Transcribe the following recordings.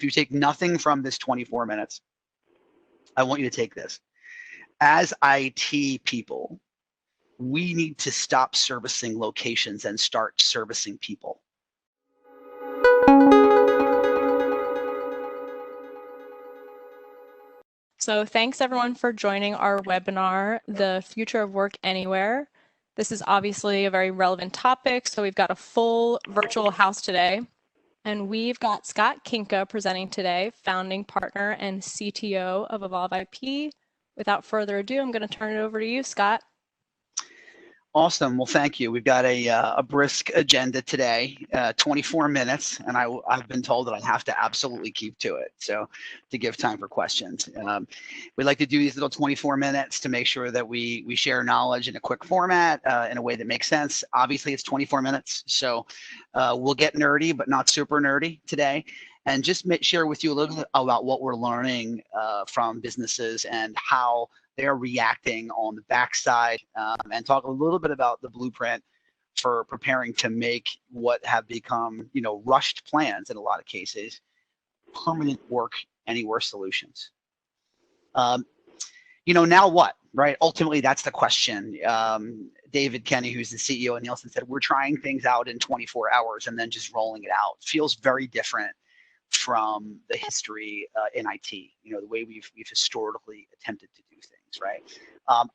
If you take nothing from this 24 minutes, I want you to take this. As IT people, we need to stop servicing locations and start servicing people. So thanks everyone for joining our webinar, The Future of Work Anywhere. This is obviously a very relevant topic, so we've got a full virtual house today. And we've got Scott Kinka presenting today, founding partner and CTO of Evolve IP. Without further ado, I'm going to turn it over to you, Scott. Awesome. Well, thank you. We've got a brisk agenda today, 24 minutes, and I've been told that I have to absolutely keep to it, so to give time for questions. We like to do these little 24 minutes to make sure that we share knowledge in a quick format, in a way that makes sense. Obviously, it's 24 minutes, so we'll get nerdy, but not super nerdy today, and just share with you a little bit about what we're learning from businesses and how they're reacting on the backside, and talk a little bit about the blueprint for preparing to make what have become, rushed plans in a lot of cases, permanent work anywhere solutions. Now what, right? Ultimately, that's the question. David Kenny, who's the CEO of Nielsen, said, we're trying things out in 24 hours and then just rolling it out. Feels very different from the history in IT, the way we've historically attempted to do things, right?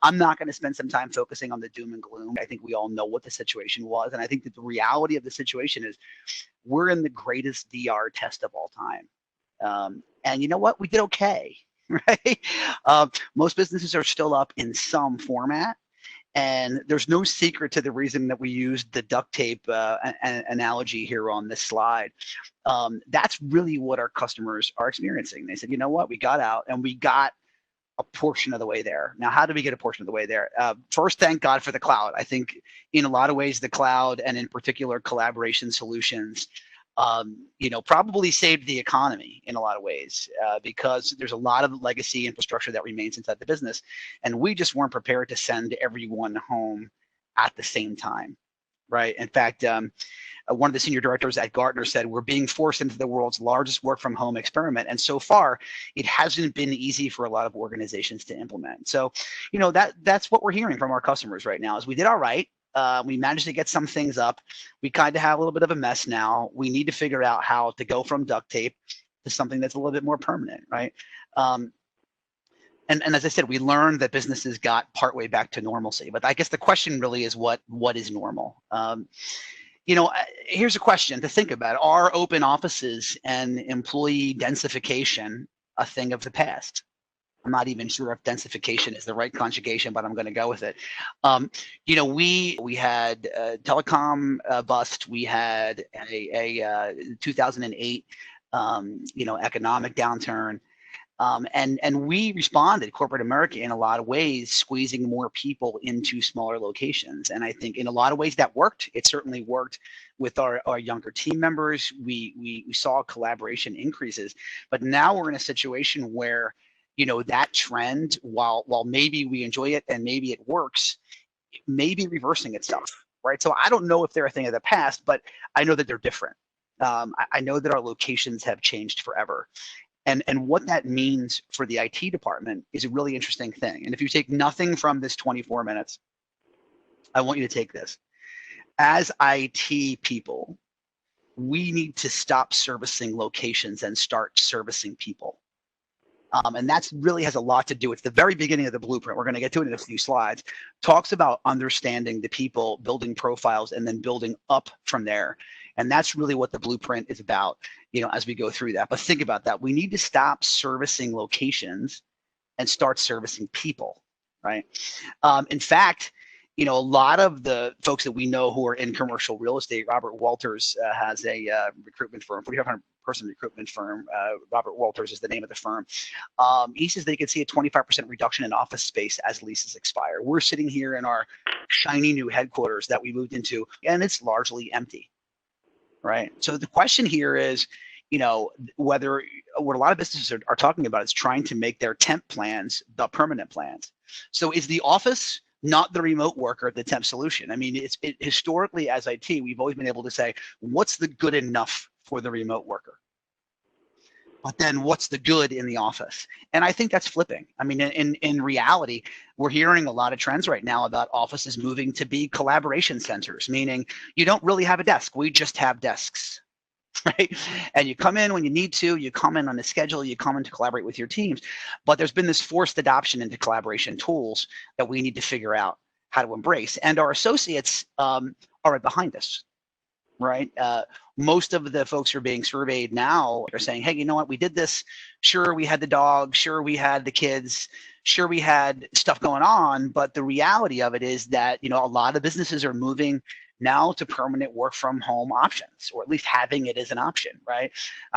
I'm not going to spend some time focusing on the doom and gloom. I think we all know what the situation was, and I think that the reality of the situation is we're in the greatest DR test of all time. And you know what? We did okay, right? Most businesses are still up in some format. And there's no secret to the reason that we used the duct tape analogy here on this slide. That's really what our customers are experiencing. They said, you know what, we got out and we got a portion of the way there. Now, how did we get a portion of the way there? First, thank God for the cloud. I think in a lot of ways, the cloud and in particular collaboration solutions, probably saved the economy in a lot of ways, because there's a lot of legacy infrastructure that remains inside the business, and we just weren't prepared to send everyone home at the same time, right? In fact, one of the senior directors at Gartner said, we're being forced into the world's largest work from home experiment, and so far, it hasn't been easy for a lot of organizations to implement. So, that's what we're hearing from our customers right now, is we did all right. We managed to get some things up. We kind of have a little bit of a mess now. We need to figure out how to go from duct tape to something that's a little bit more permanent, right? And as I said, we learned that businesses got partway back to normalcy. But I guess the question really is what is normal? Here's a question to think about. Are open offices and employee densification a thing of the past? I'm not even sure if densification is the right conjugation, but I'm going to go with it. We had a telecom bust. We had a 2008, economic downturn. And we responded, corporate America, in a lot of ways, squeezing more people into smaller locations. And I think in a lot of ways that worked. It certainly worked with our younger team members. We saw collaboration increases. But now we're in a situation where that trend, while maybe we enjoy it and maybe it works, it may be reversing itself, right? So I don't know if they're a thing of the past, but I know that they're different. I know that our locations have changed forever. And what that means for the IT department is a really interesting thing. And if you take nothing from this 24 minutes, I want you to take this. As IT people, we need to stop servicing locations and start servicing people. And that's really has a lot to do. It's the very beginning of the blueprint. We're going to get to it in a few slides. Talks about understanding the people, building profiles, and then building up from there. And that's really what the blueprint is about, as we go through that. But think about that. We need to stop servicing locations and start servicing people, right? In fact, a lot of the folks that we know who are in commercial real estate, Robert Walters has a recruitment firm, 4,500-person recruitment firm. Robert Walters is the name of the firm. He says they could see a 25% reduction in office space as leases expire. We're sitting here in our shiny new headquarters that we moved into, and it's largely empty, right? So the question here is, whether what a lot of businesses are talking about is trying to make their temp plans the permanent plans. So is the office not the remote worker the temp solution? I mean, historically as IT, we've always been able to say, what's the good enough for the remote worker? but then what's the good in the office? And I think that's flipping. I mean, in reality, we're hearing a lot of trends right now about offices moving to be collaboration centers, meaning you don't really have a desk. We just have desks, right? And you come in when you need to, you come in on a schedule, you come in to collaborate with your teams. But there's been this forced adoption into collaboration tools that we need to figure out how to embrace. And our associates are right behind us, right? Most of the folks who are being surveyed now are saying, hey, you know what, we did this. Sure, we had the dog. Sure, we had the kids. Sure, we had stuff going on. But the reality of it is that, you know, a lot of businesses are moving now to permanent work from home options, or at least having it as an option, right?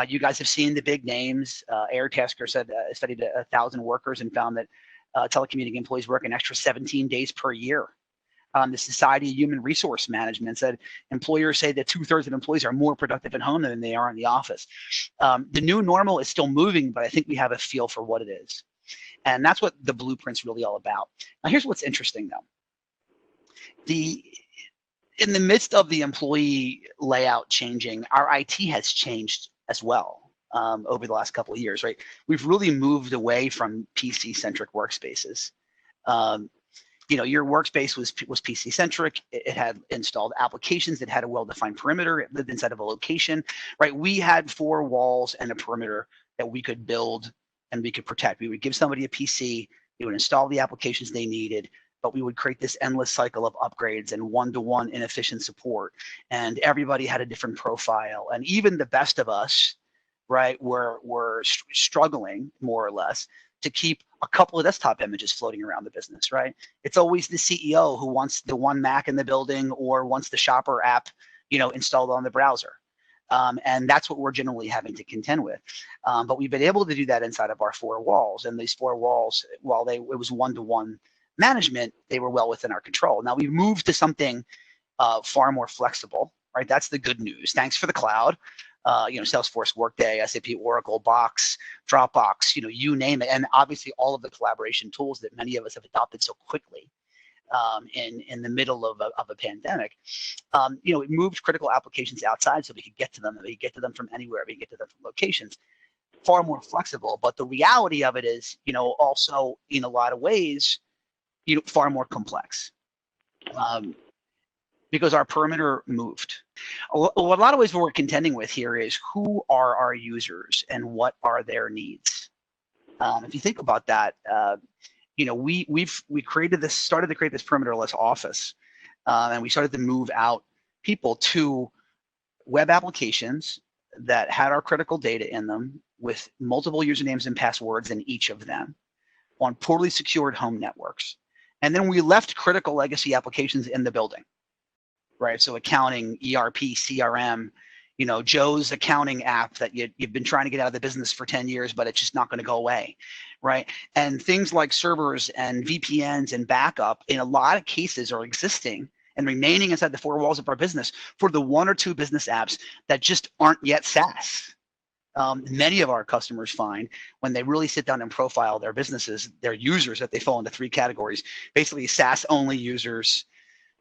You guys have seen the big names. Airtasker said studied 1,000 workers and found that telecommuting employees work an extra 17 days per year. The Society of Human Resource Management said employers say that 2/3 of employees are more productive at home than they are in the office. The new normal is still moving, but I think we have a feel for what it is. And that's what the blueprint's really all about. Now, here's what's interesting, though. In the midst of the employee layout changing, our IT has changed as well over the last couple of years, right? We've really moved away from PC-centric workspaces. You know, your workspace was PC-centric. It had installed applications. It had a well-defined perimeter. It lived inside of a location, right? We had 4 walls and a perimeter that we could build and we could protect. We would give somebody a PC. They would install the applications they needed, but we would create this endless cycle of upgrades and one-to-one inefficient support. And everybody had a different profile. And even the best of us, right, were struggling more or less to keep a couple of desktop images floating around the business, right? It's always the CEO who wants the one Mac in the building or wants the shopper app, you know, installed on the browser. And that's what we're generally having to contend with. But we've been able to do that inside of our 4 walls. And these 4 walls, while it was one-to-one management, they were well within our control. Now we've moved to something far more flexible, right? That's the good news. Thanks for the cloud. You know, Salesforce, Workday, SAP, Oracle, Box, Dropbox, you know, you name it. And obviously all of the collaboration tools that many of us have adopted so quickly in the middle of a pandemic. You know, it moved critical applications outside so we could get to them. We could get to them from anywhere. We could get to them from locations. Far more flexible. But the reality of it is, you know, also in a lot of ways, you know, far more complex. Because our perimeter moved. A lot of ways what we're contending with here is who are our users and what are their needs. If you think about that, you know, we started to create this perimeterless office, and we started to move out people to web applications that had our critical data in them with multiple usernames and passwords in each of them on poorly secured home networks. And then we left critical legacy applications in the building. Right, so accounting, ERP, CRM, you know, Joe's accounting app that you've been trying to get out of the business for 10 years, but it's just not going to go away, right? And things like servers and VPNs and backup in a lot of cases are existing and remaining inside the 4 walls of our business for the 1 or 2 business apps that just aren't yet SaaS. Many of our customers find when they really sit down and profile their businesses, their users, that they fall into 3 categories, basically SaaS-only users,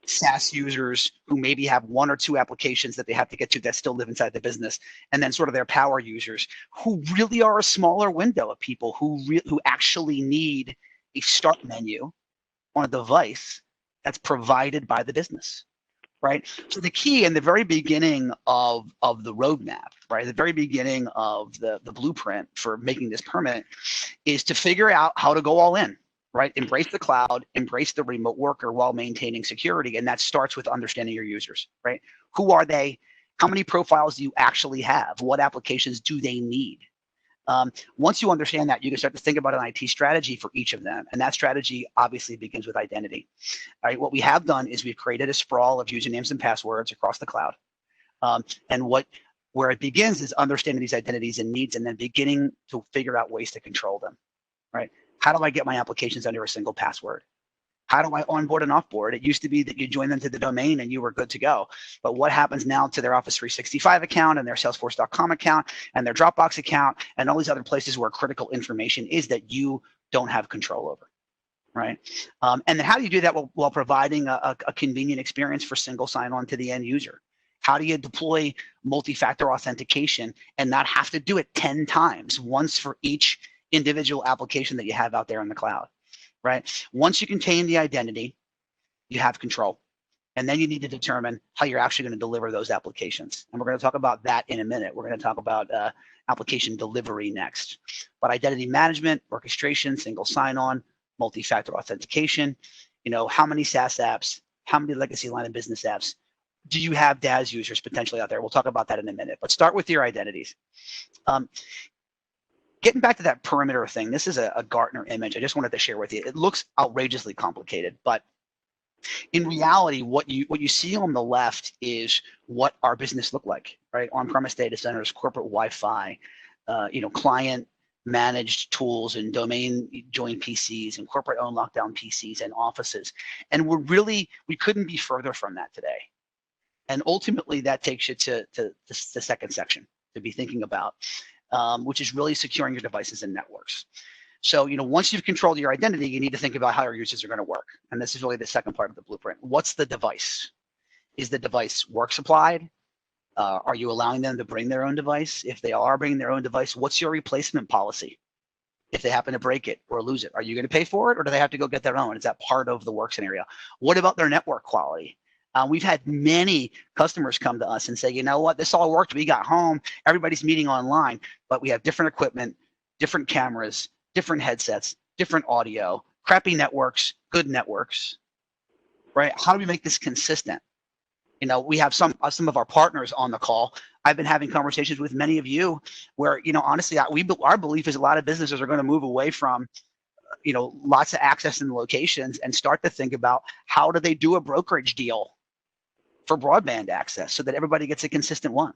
SaaS users who maybe have 1 or 2 applications that they have to get to that still live inside the business, and then sort of their power users who really are a smaller window of people who actually need a start menu on a device that's provided by the business, right? So the key in the very beginning of the roadmap, right, the very beginning of the blueprint for making this permanent is to figure out how to go all in. Right, embrace the cloud, embrace the remote worker while maintaining security, and that starts with understanding your users. Right, who are they? How many profiles do you actually have? What applications do they need? Once you understand that, you can start to think about an IT strategy for each of them, and that strategy obviously begins with identity. All right, what we have done is we've created a sprawl of usernames and passwords across the cloud, and where it begins is understanding these identities and needs, and then beginning to figure out ways to control them. Right. How do I get my applications under a single password? How do I onboard and offboard? It used to be that you join them to the domain and you were good to go. But what happens now to their Office 365 account and their Salesforce.com account and their Dropbox account and all these other places where critical information is that you don't have control over, right? And then how do you do that while providing a convenient experience for single sign-on to the end user? How do you deploy multi-factor authentication and not have to do it 10 times, once for each individual application that you have out there in the cloud, right? Once you contain the identity, you have control. And then you need to determine how you're actually going to deliver those applications. And we're going to talk about that in a minute. We're going to talk about application delivery next. But identity management, orchestration, single sign-on, multi-factor authentication, how many SaaS apps, how many legacy line of business apps do you have DAS users potentially out there? We'll talk about that in a minute. But start with your identities. Getting back to that perimeter thing, this is a Gartner image I just wanted to share with you. It looks outrageously complicated, but in reality, what you see on the left is what our business looked like, right? On-premise data centers, corporate Wi-Fi, client managed tools and domain joined PCs and corporate owned lockdown PCs and offices. And we couldn't be further from that today. And ultimately that takes you to the second section to be thinking about, which is really securing your devices and networks. So, once you've controlled your identity, you need to think about how your users are going to work. And this is really the second part of the blueprint. What's the device? Is the device work supplied? Are you allowing them to bring their own device? If they are bringing their own device, what's your replacement policy? If they happen to break it or lose it, are you going to pay for it, or do they have to go get their own? Is that part of the work scenario? What about their network quality? We've had many customers come to us and say, you know what, this all worked. We got home, everybody's meeting online, but we have different equipment, different cameras, different headsets, different audio, crappy networks, good networks, right? How do we make this consistent? We have some of our partners on the call. I've been having conversations with many of you where, honestly, our belief is a lot of businesses are going to move away from, lots of access in locations and start to think about how do they do a brokerage deal for broadband access so that everybody gets a consistent one,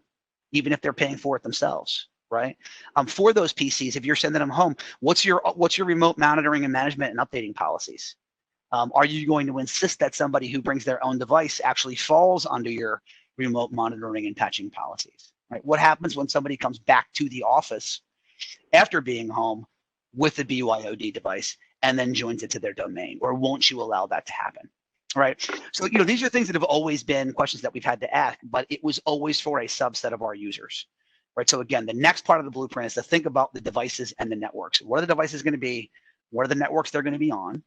even if they're paying for it themselves. Right? For those PCs, if you're sending them home, what's your remote monitoring and management and updating policies? Are you going to insist that somebody who brings their own device actually falls under your remote monitoring and patching policies? Right? What happens when somebody comes back to the office after being home with the BYOD device and then joins it to their domain? Or won't you allow that to happen? Right? So, these are things that have always been questions that we've had to ask, but it was always for a subset of our users. Right. So again, the next part of the blueprint is to think about the devices and the networks. What are the devices going to be? What are the networks they're going to be on?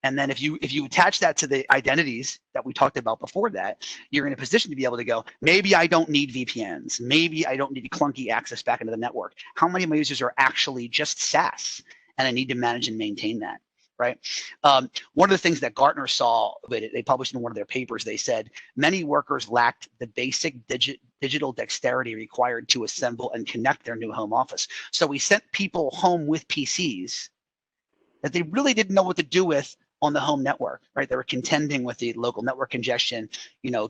And then if you attach that to the identities that we talked about before that, you're in a position to be able to go, maybe I don't need VPNs. Maybe I don't need clunky access back into the network. How many of my users are actually just SaaS? And I need to manage and maintain that. Right. One of the things that Gartner saw, they published in one of their papers, they said many workers lacked the basic digital dexterity required to assemble and connect their new home office. So we sent people home with PCs that they really didn't know what to do with on the home network. Right. They were contending with the local network congestion,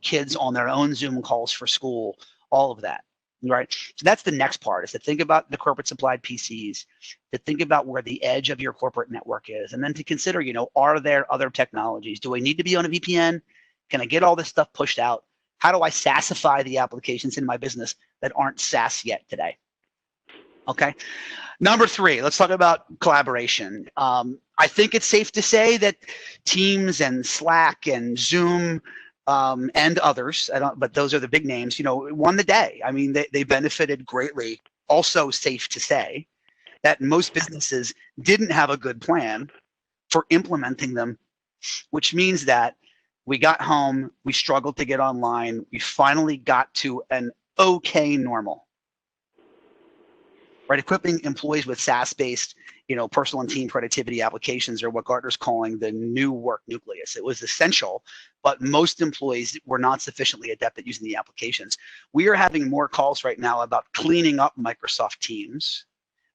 kids on their own Zoom calls for school, all of that. Right. So that's the next part, is to think about the corporate supplied PCs, to think about where the edge of your corporate network is, and then to consider, are there other technologies? Do I need to be on a VPN? Can I get all this stuff pushed out? How do I SaaSify the applications in my business that aren't SaaS yet today? Okay. Number 3, let's talk about collaboration. I think it's safe to say that Teams and Slack and Zoom and others, but those are the big names, won the day. I mean, they benefited greatly. Also safe to say that most businesses didn't have a good plan for implementing them, which means that we got home, we struggled to get online, we finally got to an okay normal. Right, equipping employees with SaaS-based, personal and team productivity applications are what Gartner's calling the new work nucleus. It was essential, but most employees were not sufficiently adept at using the applications. We are having more calls right now about cleaning up Microsoft Teams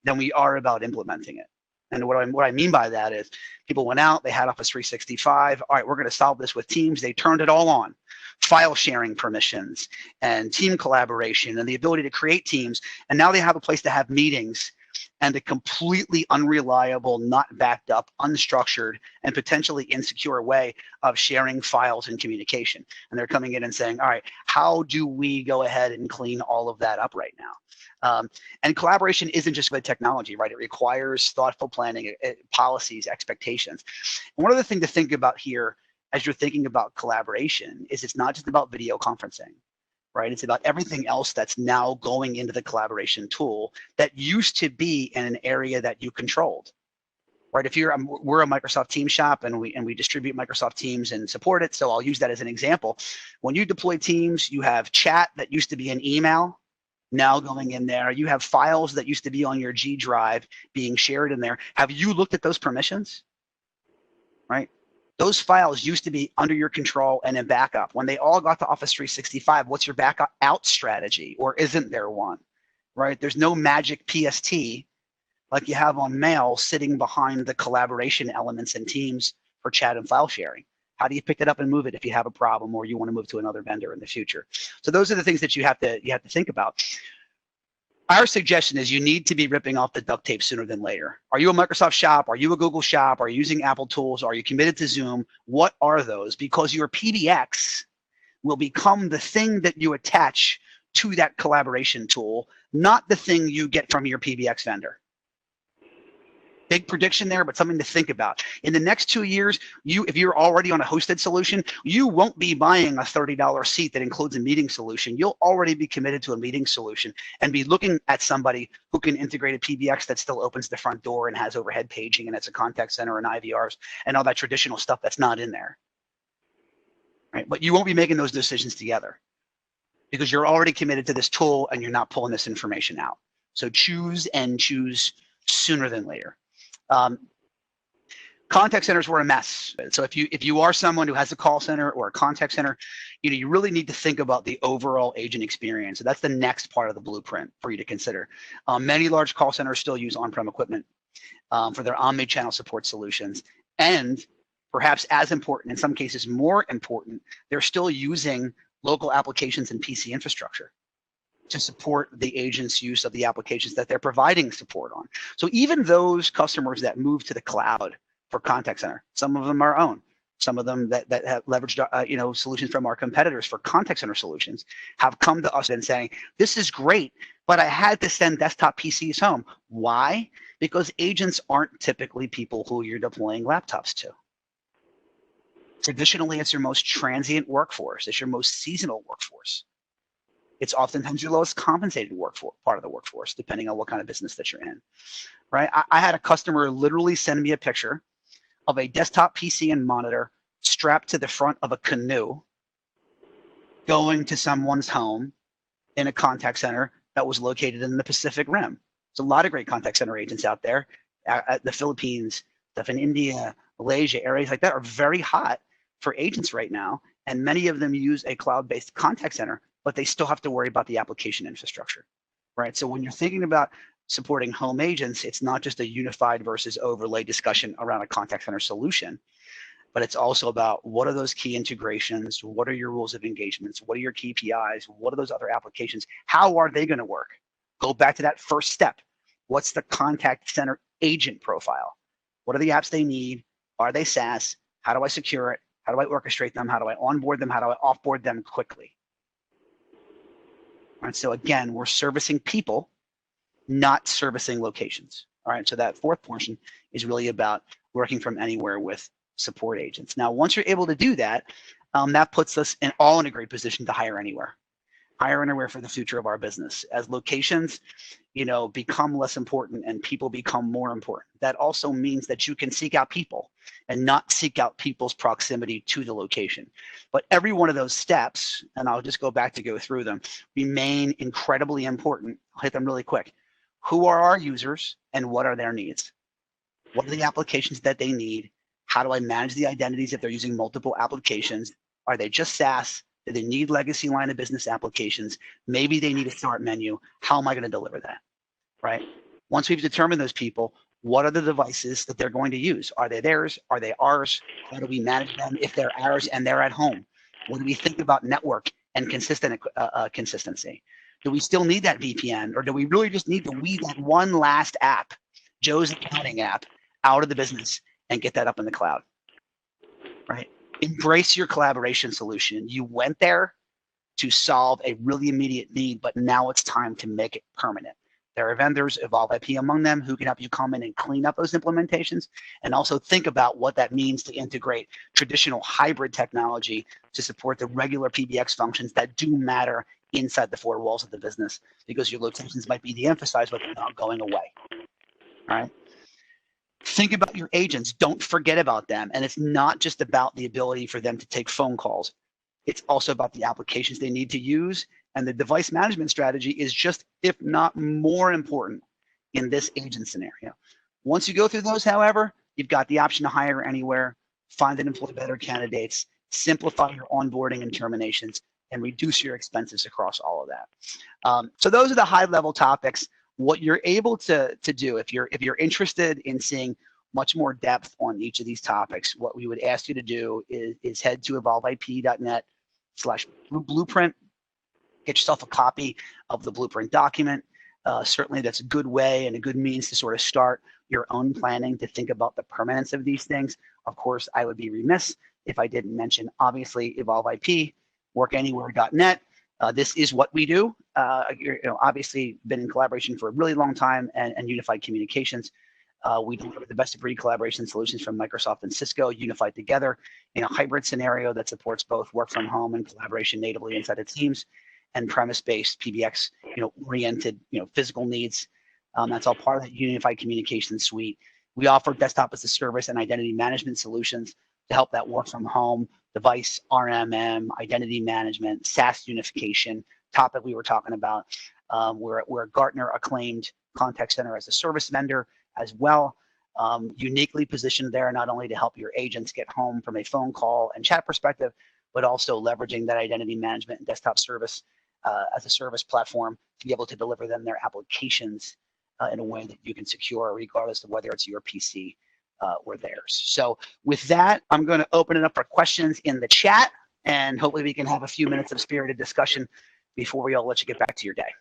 than we are about implementing it. And what I mean by that is people went out, they had Office 365. All right, we're going to solve this with Teams. They turned it all on. File sharing permissions and team collaboration and the ability to create teams. And now they have a place to have meetings, and a completely unreliable, not backed up, unstructured, and potentially insecure way of sharing files and communication. And they're coming in and saying, all right, how do we go ahead and clean all of that up right now? And collaboration isn't just about technology, right? It requires thoughtful planning, policies, expectations. And one other thing to think about here as you're thinking about collaboration is it's not just about video conferencing, right? It's about everything else that's now going into the collaboration tool that used to be in an area that you controlled. Right, if we're a Microsoft Teams shop and we distribute Microsoft Teams and support it. So I'll use that as an example. When you deploy Teams, you have chat that used to be an email now going in there. You have files that used to be on your G drive being shared in there. Have you looked at those permissions? Right, those files used to be under your control and in backup. When they all got to Office 365, what's your backup out strategy, or isn't there one? Right, there's no magic PST like you have on mail sitting behind the collaboration elements in Teams for chat and file sharing. How do you pick it up and move it if you have a problem or you want to move to another vendor in the future? So those are the things that you have to think about. Our suggestion is you need to be ripping off the duct tape sooner than later. Are you a Microsoft shop? Are you a Google shop? Are you using Apple tools? Are you committed to Zoom? What are those? Because your PBX will become the thing that you attach to that collaboration tool, not the thing you get from your PBX vendor. Big prediction there, but something to think about. In the next 2 years, if you're already on a hosted solution, you won't be buying a $30 seat that includes a meeting solution. You'll already be committed to a meeting solution and be looking at somebody who can integrate a PBX that still opens the front door and has overhead paging and it's a contact center and IVRs and all that traditional stuff that's not in there. Right? But you won't be making those decisions together because you're already committed to this tool and you're not pulling this information out. So choose sooner than later. Contact centers were a mess. So if you are someone who has a call center or a contact center, you really need to think about the overall agent experience. So that's the next part of the blueprint for you to consider. Many large call centers still use on-prem equipment for their omni-channel support solutions, and perhaps as important, in some cases more important, they're still using local applications and PC infrastructure to support the agent's use of the applications that they're providing support on. So even those customers that move to the cloud for contact center, some of them are our own, some of them that have leveraged solutions from our competitors for contact center solutions have come to us and saying, this is great, but I had to send desktop PCs home. Why? Because agents aren't typically people who you're deploying laptops to. Traditionally, it's your most transient workforce. It's your most seasonal workforce. It's oftentimes your lowest compensated part of the workforce, depending on what kind of business that you're in, right? I had a customer literally send me a picture of a desktop PC and monitor strapped to the front of a canoe going to someone's home in a contact center that was located in the Pacific Rim. There's a lot of great contact center agents out there. The Philippines, stuff in India, Malaysia, areas like that are very hot for agents right now, and many of them use a cloud-based contact center, but they still have to worry about the application infrastructure, right? So when you're thinking about supporting home agents, it's not just a unified versus overlay discussion around a contact center solution, but it's also about what are those key integrations, what are your rules of engagements, what are your KPIs, what are those other applications, how are they going to work? Go back to that first step. What's the contact center agent profile? What are the apps they need? Are they SaaS? How do I secure it? How do I orchestrate them? How do I onboard them? How do I offboard them quickly? All right, so again, we're servicing people, not servicing locations. All right, so that fourth portion is really about working from anywhere with support agents. Now, once you're able to do that, that puts us all in a great position to hire anywhere. Hire anywhere for the future of our business. As locations, become less important and people become more important. That also means that you can seek out people and not seek out people's proximity to the location. But every one of those steps, and I'll just go back to go through them, remain incredibly important. I'll hit them really quick. Who are our users and what are their needs? What are the applications that they need? How do I manage the identities if they're using multiple applications? Are they just SaaS? Do they need legacy line of business applications? Maybe they need a start menu. How am I going to deliver that, right? Once we've determined those people, what are the devices that they're going to use? Are they theirs? Are they ours? How do we manage them if they're ours and they're at home? What do we think about network and consistency? Do we still need that VPN, or do we really just need to weed that one last app, Joe's accounting app, out of the business and get that up in the cloud, right? Embrace your collaboration solution. You went there to solve a really immediate need, but now it's time to make it permanent. There are vendors, Evolve IP among them, who can help you come in and clean up those implementations, and also think about what that means to integrate traditional hybrid technology to support the regular PBX functions that do matter inside the four walls of the business, because your locations might be de-emphasized, but they're not going away. All right. Think about your agents. Don't forget about them. And it's not just about the ability for them to take phone calls. It's also about the applications they need to use. And the device management strategy is just, if not more important in this agent scenario. Once you go through those, however, you've got the option to hire anywhere, find and employ better candidates, simplify your onboarding and terminations, and reduce your expenses across all of that. So those are the high-level topics. What you're able to do, if you're interested in seeing much more depth on each of these topics, what we would ask you to do is head to evolveip.net/blueprint. Get yourself a copy of the blueprint document. Certainly that's a good way and a good means to sort of start your own planning to think about the permanence of these things. Of course, I would be remiss if I didn't mention, obviously, Evolve IP, workanywhere.net. This is what we do. Obviously been in collaboration for a really long time, and unified communications. We deliver the best of breed collaboration solutions from Microsoft and Cisco unified together in a hybrid scenario that supports both work from home and collaboration natively inside of Teams, and premise-based PBX, oriented, physical needs. That's all part of that unified communication suite. We offer desktop as a service and identity management solutions to help that work from home, device, RMM, identity management, SaaS unification topic we were talking about. We're a Gartner acclaimed contact center as a service vendor as well, uniquely positioned there not only to help your agents get home from a phone call and chat perspective, but also leveraging that identity management and desktop service as a service platform to be able to deliver them their applications in a way that you can secure, regardless of whether it's your PC or theirs. So with that, I'm going to open it up for questions in the chat, and hopefully we can have a few minutes of spirited discussion before we all let you get back to your day.